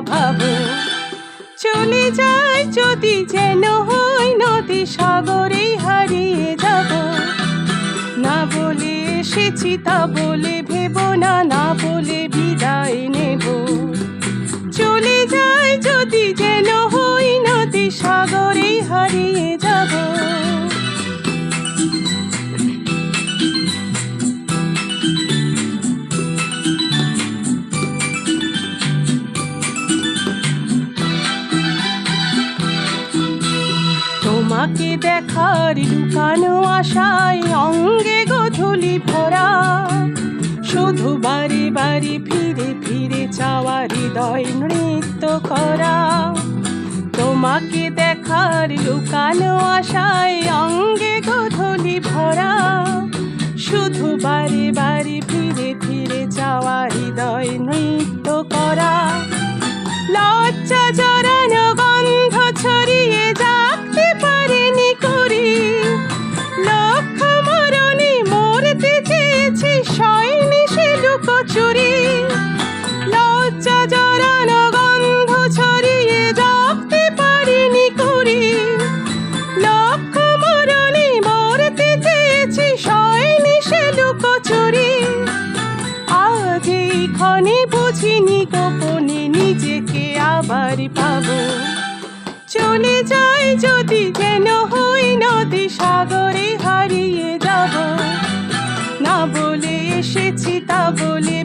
ভাবো। চলে যায় যদি যেন হই নদী সাগরে হারিয়ে যাব। না বলে এসেছি তা বলে ভেবো না, না বলে বিদায় নেব। চলে যায় যদি যেন হই নদী সাগরে হারিয়ে যাব। তোমাকে দেখার লুকানো আশায় অঙ্গে গোধূলি ভরা, শুধু বারে বারে ফিরে ফিরে চাওয়া হৃদয় নৃত্য করা। তোমাকে দেখার লুকানো আশায় অঙ্গে গোধূলি ভরা, শুধু বারে বারে ফিরে ফিরে চাওয়া হৃদয় নৃত্য করা। লজ্জা জড়ানো গন্ধ ছড়িয়ে জাগতে পারেনি করি, লক্ষ মরণে মরতে চেয়েছি সয়নি সে লুকোচুরি। লজ্জা জড়ানো গন্ধ ছড়িয়ে জাগতে পারেনি করি, লক্ষ মরণে মরতে চেয়েছি সয়নি সে লুকোচুরি। আজ এই ক্ষণে বুঝিনি গোপনে নিজেকে আবার পাবো। চলে যাই যদি যেন হই নদী সাগরে হারিয়ে যাব। না বলে এসেছি তা বলে